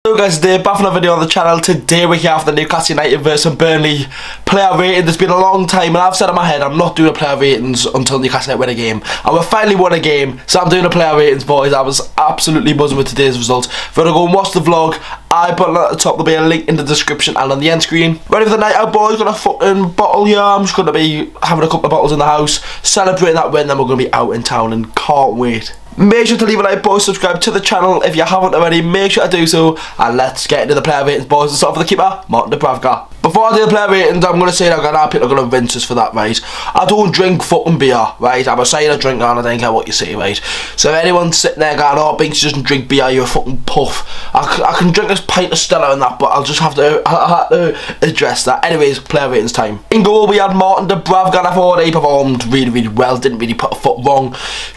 Hello guys, today back for another video on the channel. Today we're here for the Newcastle United versus Burnley player rating. It's been a long time and I've said in my head I'm not doing a player ratings until Newcastle United win a game. And we finally won a game, so I'm doing a player ratings, boys. I was absolutely buzzing with today's results. If you want to go and watch the vlog, I put it at the top, there'll be a link in the description and on the end screen. Ready for the night out, boys? Got a fucking bottle here. I'm just going to be having a couple of bottles in the house, celebrating that win, then we're going to be out in town and can't wait. Make sure to leave a like, boys, subscribe to the channel if you haven't already, make sure to do so, and let's get into the player ratings, boys. Let's start for the keeper, Martin DUBRAVKA. Before I do the player ratings, I'm going to say that people are going to rinse us for that, right? I don't drink fucking beer, right? I'm a cider drinker and I don't care what you say, right? So if anyone's sitting there going, oh, Binks doesn't drink beer, you're a fucking puff. I can drink this pint of Stella and that, but I'll just have to address that. Anyways, player ratings time. In goal, we had Martin DUBRAVKA. I thought he performed really well, didn't really put a foot wrong.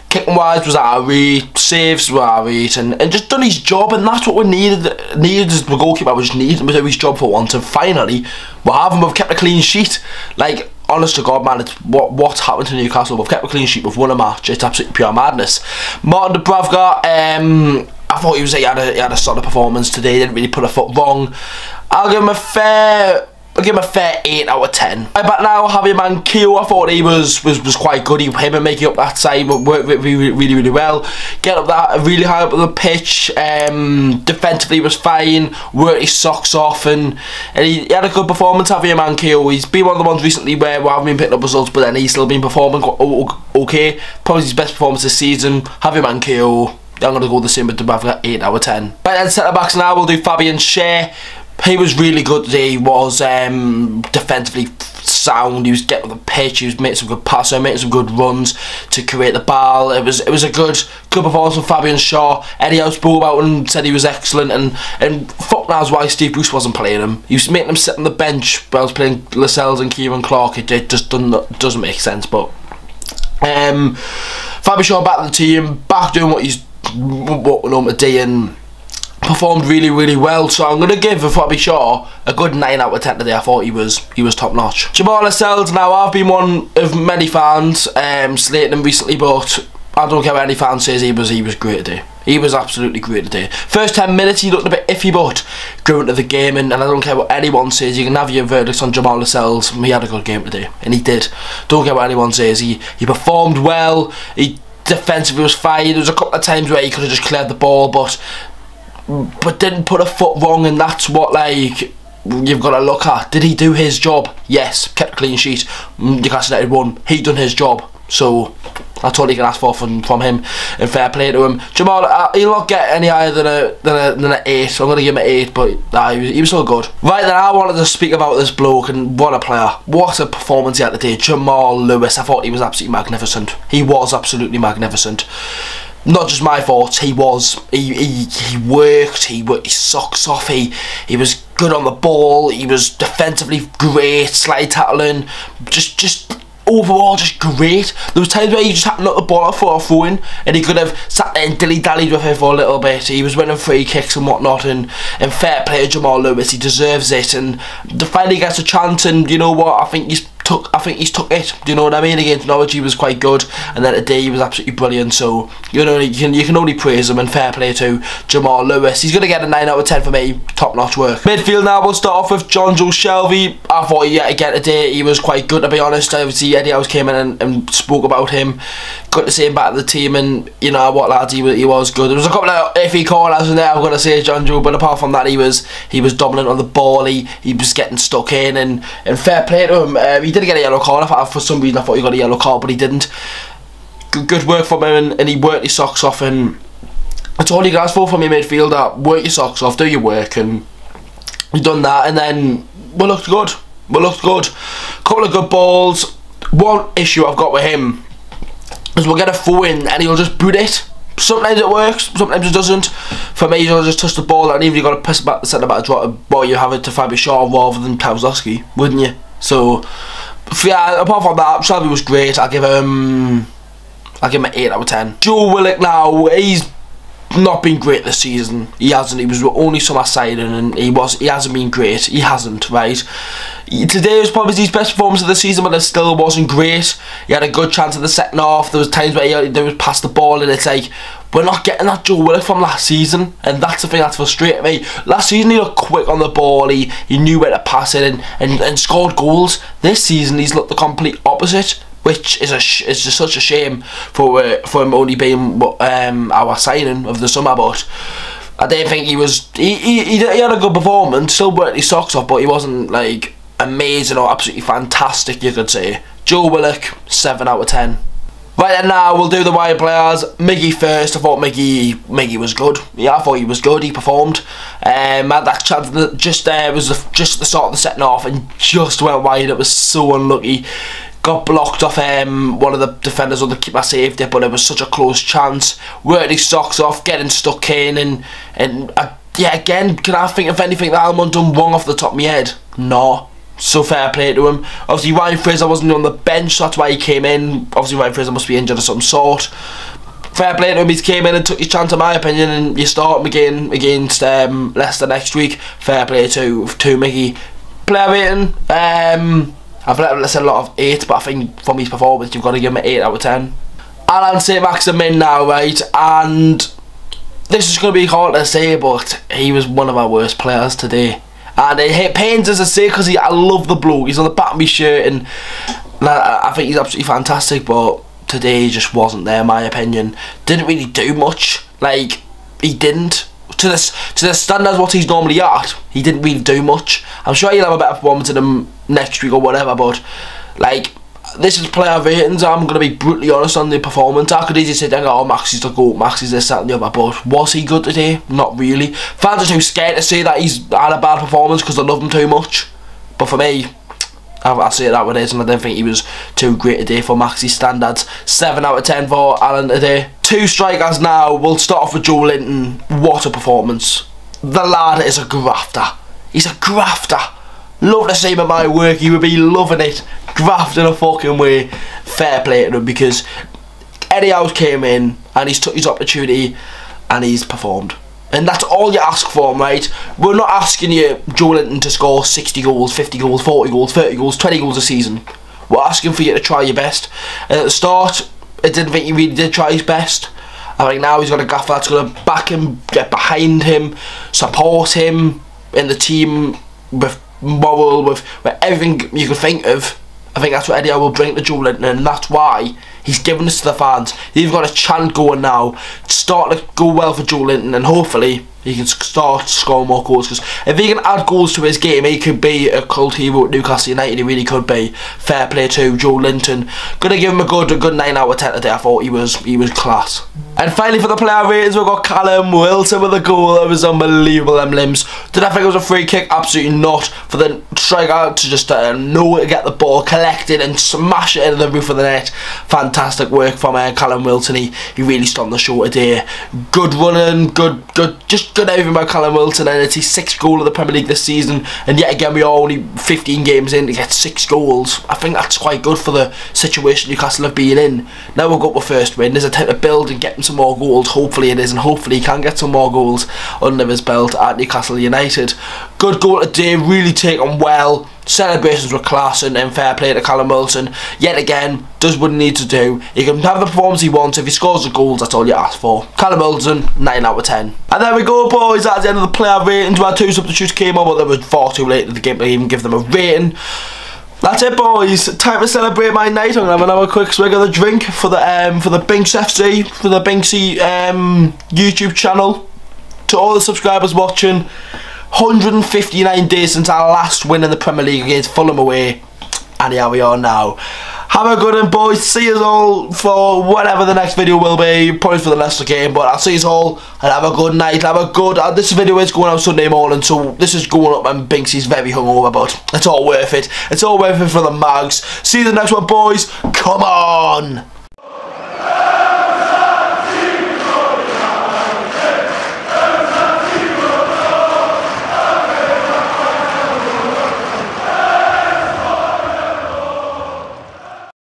Kicking wise was alright, saves were alright, and just done his job, and that's what we needed as the goalkeeper. We just needed him to do his job for once, and finally we've kept a clean sheet. Like, honest to God, man, it's what's happened to Newcastle. We've kept a clean sheet, we've won a match. It's absolutely pure madness. Martin DUBRAVKA, I thought he had a solid performance today. Didn't really put a foot wrong. I'll give him a fair 8 out of 10. But now having MANQUILLO, I thought he was quite good. Him and making up that side worked really well. Get up that really high up on the pitch. Defensively was fine. Worked his socks off, and he had a good performance. Having MANQUILLO, he's been one of the ones recently where we haven't been picking up results, but then he's still been performing okay. Probably his best performance this season. Having MANQUILLO, I'm going to go the same with DUBRAVKA, 8 out of 10. Right then, centre backs now, we'll do Fabian SCHAR. He was really good today. He was defensively sound. He was getting on the pitch. He was making some good passes, making some good runs to create the ball. It was a good performance from Fabian SCHAR. Eddie Howe spoke about him and said he was excellent. And fuck knows why Steve Bruce wasn't playing him. He was making him sit on the bench while he was playing Lascelles and Kieran Clark. It just doesn't make sense. But Fabian SCHAR back in the team, back doing what we normally do, and performed really well. So I'm going to give Fabian SCHAR a good 9 out of 10 today. I thought he was top notch. Jamal Lascelles, now I've been one of many fans slating him recently, but I don't care what any fan says, he was great today. He was absolutely great today. First 10 minutes he looked a bit iffy, but grew into the game, and I don't care what anyone says, you can have your verdicts on Jamal Lascelles. He had a good game today, and he did. Don't care what anyone says, he performed well. He defensively was fine. There was a couple of times where he could have just cleared the ball, but didn't put a foot wrong, and that's what, like, you've got to look at. Did he do his job? Yes. Kept a clean sheet. Newcastle United won. He done his job. So that's all you can ask for from him, and fair play to him. Jamal, he'll not get any higher than an 8, so I'm going to give him an 8, but he was so good. Right then, I wanted to speak about this bloke, and what a player. What a performance he had today. Jamal Lewis, I thought he was absolutely magnificent. He was absolutely magnificent. Not just my thoughts, he was. He worked his socks off, he was good on the ball, he was defensively great, slide tackling, just overall just great. There was times where he just had to knock the ball off for a throw-in, and he could have sat there and dilly-dallied with it for a little bit. He was winning free kicks and whatnot, and fair play to Jamal Lewis, he deserves it, and finally gets a chance, and you know what, I think he's took it. Do you know what I mean? Against Norwich he was quite good, and then today he was absolutely brilliant. So you know, you can only praise him, and fair play to Jamal Lewis. He's gonna get a 9 out of 10 for me. Top notch work. Midfield now, we'll start off with SHELVEY. I thought yet again today he was quite good, to be honest. Obviously Eddie Howe came in and spoke about him. Good to see him back in the team, and you know what, lads, he was good. There was a couple of iffy corners in there, I'm gonna say, Joe, but apart from that, he was dominant on the ball. He was getting stuck in, and fair play to him. He didn't get a yellow card. For some reason I thought he got a yellow card, but he didn't. Good work from him, and he worked his socks off, and that's all you can ask for from your midfielder. Work your socks off, do your work, and he's done that, and then we looked good. Couple of good balls. One issue I've got with him is we'll get a throw in and he'll just boot it. Sometimes it works, sometimes it doesn't. For me, he'll just touch the ball, and even you got to press back the centre back to drop you have it to Fabian SCHAR rather than Towsowski, wouldn't you? So yeah, apart from that, SHELVEY was great. I'll give him an 8 out of 10. Joe Willock now, he's not been great this season. He hasn't. He was only summer signing, and he hasn't been great. He hasn't, right? Today was probably his best performance of the season, but it still wasn't great. He had a good chance in the second half. There was times where he was past the ball, and it's like, we're not getting that Joe Willock from last season, and that's the thing that's frustrating me. Last season he looked quick on the ball, he knew where to pass it and scored goals. This season he's looked the complete opposite, which is just such a shame for him only being our signing of the summer. But I didn't think he had a good performance, still worked his socks off, but he wasn't like amazing or absolutely fantastic, you could say. Joe Willock, 7 out of 10. Right then, now we'll do the wide players. Miggy first. I thought Miggy was good. Yeah, I thought he was good. He performed. Had that chance just there. It was just at the start of the second half and just went wide. It was so unlucky. Got blocked off one of the defenders, or the keeper saved it, but it was such a close chance. Worked his socks off, getting stuck in, and yeah, again, can I think of anything that Almiron done wrong off the top of my head? No. So fair play to him. Obviously Ryan Fraser wasn't on the bench, so that's why he came in. Obviously Ryan Fraser must be injured of some sort. Fair play to him, he came in and took his chance in my opinion, and you start him again against Leicester next week. Fair play to Miggy. Player rating, I've said a lot of 8, but I think from his performance you've got to give him an 8 out of 10. Alan SAINT-MAXIMIN now, right, and this is going to be hard to say, but he was one of our worst players today. And it pains us to say, because I love the bloke. He's on the back of my shirt, and I think he's absolutely fantastic. But today he just wasn't there, in my opinion. Didn't really do much. Like, he didn't. To the standards what he's normally at, he didn't really do much. I'm sure he'll have a better performance in him next week or whatever. But like, this is player ratings. I'm going to be brutally honest on the performance. I could easily say, oh, Maxie's the GOAT, Maxie's this, that and the other, but was he good today? Not really. Fans are too scared to say that he's had a bad performance because they love him too much. But for me, I'll say that what it is, and I don't think he was too great today for Maxie's standards. 7 out of 10 for Alan today. 2 strikers now. We'll start off with Joelinton. What a performance. The lad is a grafter. He's a grafter. Love to see him at my work. He would be loving it. Grafting a fucking way. Fair play to him, because Eddie Howe came in and he's took his opportunity and he's performed. And that's all you ask for, right? We're not asking you, Joelinton, to score 60 goals, 50 goals, 40 goals, 30 goals, 20 goals a season. We're asking for you to try your best. And at the start, I didn't think he really did try his best. I think now he's got a gaffer that's going to back him, get behind him, support him in the team with moral, with everything you can think of. I think that's what Eddie Howe will bring to Joelinton, and that's why he's given this to the fans. You've got a chant going now. It's starting to go well for Joelinton, and hopefully he can start scoring more goals, because if he can add goals to his game, he could be a cult hero at Newcastle United. He really could be. Fair play to Joelinton. Gonna give him a good 9 out of 10 today. I thought he was class. And finally for the player ratings, we've got Callum Wilson with a goal. It was unbelievable, them limbs. Did I think it was a free kick? Absolutely not. For the striker to just know where to get the ball, collect it and smash it into the roof of the net. Fantastic work from Callum Wilson. He really stopped the show today. Good running, just good everything by Callum Wilson, and it's his 6th goal of the Premier League this season, and yet again we are only 15 games in to get 6 goals. I think that's quite good for the situation Newcastle have been in. Now we've got the first win. There's a time to build and get him some more goals. Hopefully it is, and hopefully he can get some more goals under his belt at Newcastle United. Good goal today, really taken well. Celebrations were class, and fair play to Callum Wilson. Yet again, does what he needs to do. He can have the performance he wants. If he scores the goals, that's all you ask for. Callum Wilson, 9 out of 10. And there we go, boys. That's the end of the player ratings. Our 2 substitutes came on, but they were far too late in the game to even give them a rating. That's it, boys. Time to celebrate my night. I'm gonna have a quick swig of the drink for the BinksNUFC, for the Binksy YouTube channel. To all the subscribers watching, 159 days since our last win in the Premier League against Fulham away, and here we are now. Have a good one, boys. See you all for whatever the next video will be, probably for the Leicester game, but I'll see you all and have a good night. Have a good, this video is going out Sunday morning, so this is going up and Binksy's very hungover, but it's all worth it. It's all worth it for the mags. See you the next one, boys. Come on.